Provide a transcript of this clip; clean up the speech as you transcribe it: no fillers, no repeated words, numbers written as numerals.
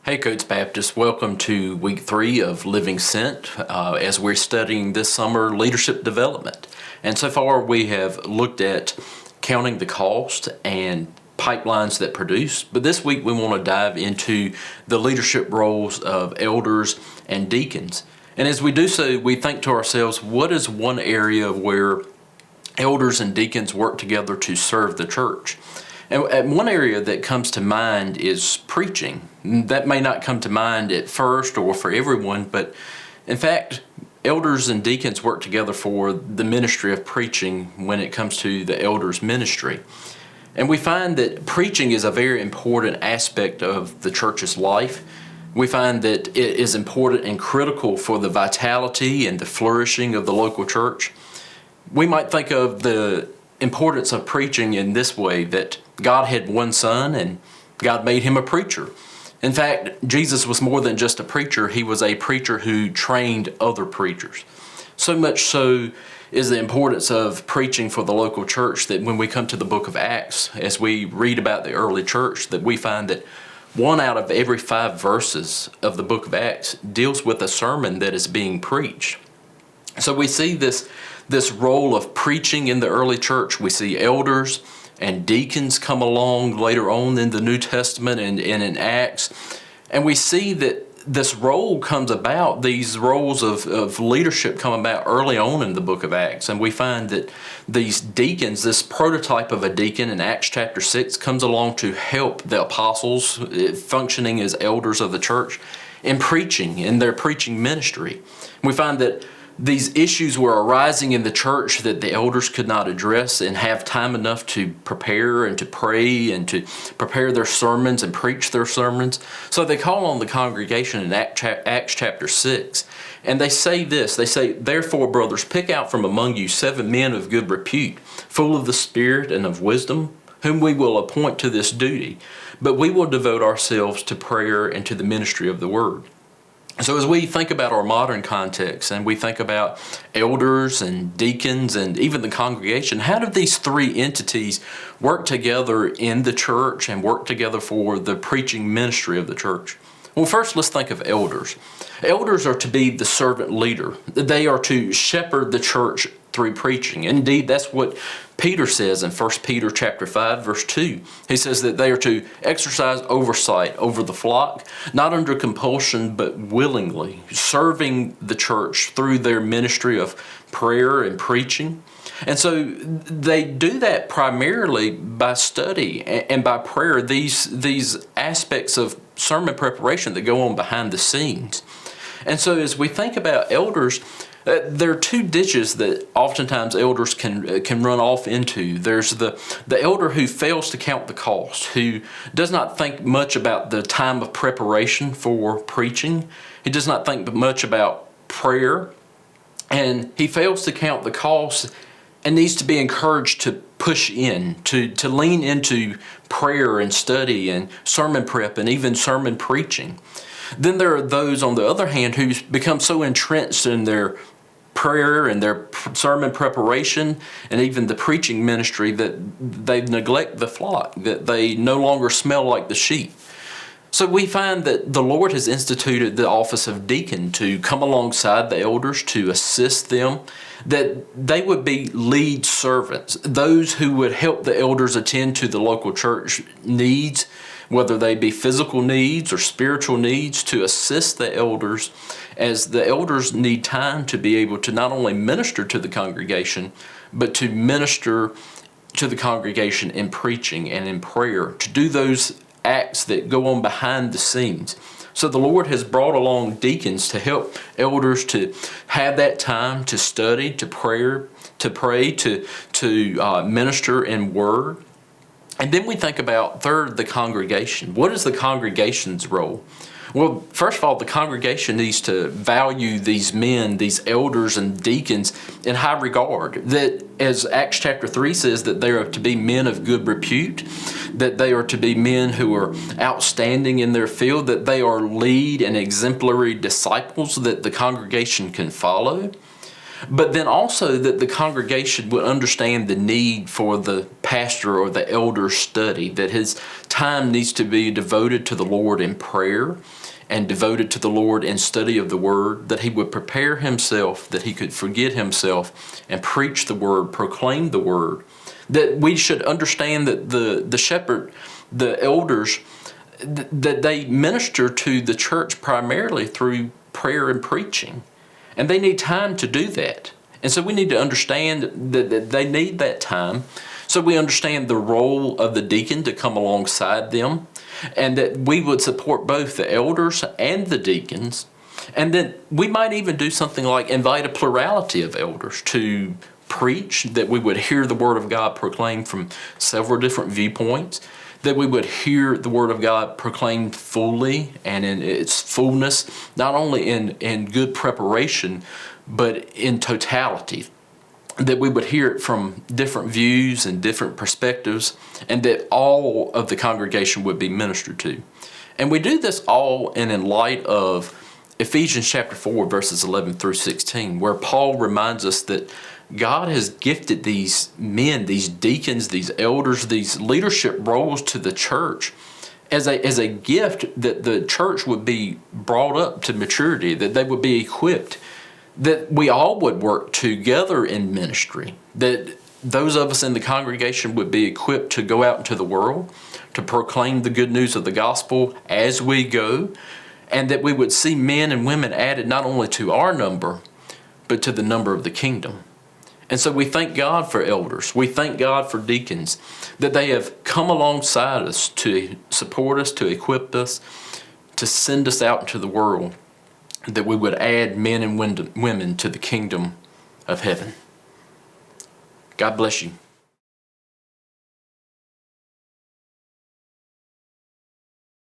Hey Coates Baptist, welcome to week 3 of Living Sent as we're studying this summer leadership development. And so far we have looked at counting the cost and pipelines that produce, but this week we want to dive into the leadership roles of elders and deacons. And as we do so, we think to ourselves, what is one area where elders and deacons work together to serve the church? And one area that comes to mind is preaching. That may not come to mind at first or for everyone, but in fact, elders and deacons work together for the ministry of preaching when it comes to the elders' ministry. And we find that preaching is a very important aspect of the church's life. We find that it is important and critical for the vitality and the flourishing of the local church. We might think of the importance of preaching in this way, that God had one son and God made him a preacher. In fact, Jesus was more than just a preacher. He was a preacher who trained other preachers. So much so is the importance of preaching for the local church that when we come to the book of Acts, as we read about the early church, that we find that 1 out of every 5 verses of the book of Acts deals with a sermon that is being preached. So we see this role of preaching in the early church. We see elders and deacons come along later on in the New Testament and in Acts. And we see that this role comes about, these roles of leadership come about early on in the book of Acts. And we find that these deacons, this prototype of a deacon in Acts chapter 6, comes along to help the apostles functioning as elders of the church in preaching, in their preaching ministry. We find that these issues were arising in the church that the elders could not address and have time enough to prepare and to pray and to prepare their sermons and preach their sermons. So they call on the congregation in Acts chapter 6, and they say this. They say, "Therefore, brothers, pick out from among you 7 men of good repute, full of the Spirit and of wisdom, whom we will appoint to this duty. But we will devote ourselves to prayer and to the ministry of the word." So as we think about our modern context and we think about elders and deacons and even the congregation, how do these 3 entities work together in the church and work together for the preaching ministry of the church? Well, first, let's think of elders. Elders are to be the servant leader. They are to shepherd the church through preaching. Indeed, that's what Peter says in 1 Peter chapter 5, verse 2. He says that they are to exercise oversight over the flock, not under compulsion, but willingly, serving the church through their ministry of prayer and preaching. And so they do that primarily by study and by prayer, these aspects of sermon preparation that go on behind the scenes. And so as we think about elders, there are 2 ditches that oftentimes elders can run off into. There's the elder who fails to count the cost, who does not think much about the time of preparation for preaching. He does not think much about prayer, and he fails to count the cost and needs to be encouraged to push in, to lean into prayer and study and sermon prep and even sermon preaching. Then there are those, on the other hand, who become so entrenched in their prayer and their sermon preparation and even the preaching ministry that they neglect the flock, that they no longer smell like the sheep. So we find that the Lord has instituted the office of deacon to come alongside the elders, to assist them, that they would be lead servants, those who would help the elders attend to the local church needs, whether they be physical needs or spiritual needs, to assist the elders, as the elders need time to be able to not only minister to the congregation, but to minister to the congregation in preaching and in prayer, to do those acts that go on behind the scenes. So the Lord has brought along deacons to help elders to have that time to study, to pray, to minister in word. And then we think about, third, the congregation. What is the congregation's role? Well, first of all, the congregation needs to value these men, these elders and deacons in high regard. That, as Acts chapter 3 says, that they are to be men of good repute, that they are to be men who are outstanding in their field, that they are lead and exemplary disciples that the congregation can follow. but then also that the congregation would understand the need for the pastor or the elder's study, that his time needs to be devoted to the Lord in prayer and devoted to the Lord in study of the Word, that he would prepare himself, that he could forget himself and preach the Word, proclaim the Word, that we should understand that the shepherd, the elders, that they minister to the church primarily through prayer and preaching. And they need time to do that. And so we need to understand that they need that time. So we understand the role of the deacon to come alongside them, and that we would support both the elders and the deacons. And then we might even do something like invite a plurality of elders to preach, that we would hear the Word of God proclaimed from several different viewpoints, that we would hear the Word of God proclaimed fully and in its fullness, not only in good preparation, but in totality, that we would hear it from different views and different perspectives, and that all of the congregation would be ministered to. And we do this all in light of Ephesians chapter 4, verses 11 through 16, where Paul reminds us that God has gifted these men, these deacons, these elders, these leadership roles to the church as a gift, that the church would be brought up to maturity, that they would be equipped, that we all would work together in ministry, that those of us in the congregation would be equipped to go out into the world, to proclaim the good news of the gospel as we go, and that we would see men and women added not only to our number, but to the number of the kingdom. And so we thank God for elders. We thank God for deacons, that they have come alongside us to support us, to equip us, to send us out into the world, that we would add men and women to the kingdom of heaven. God bless you.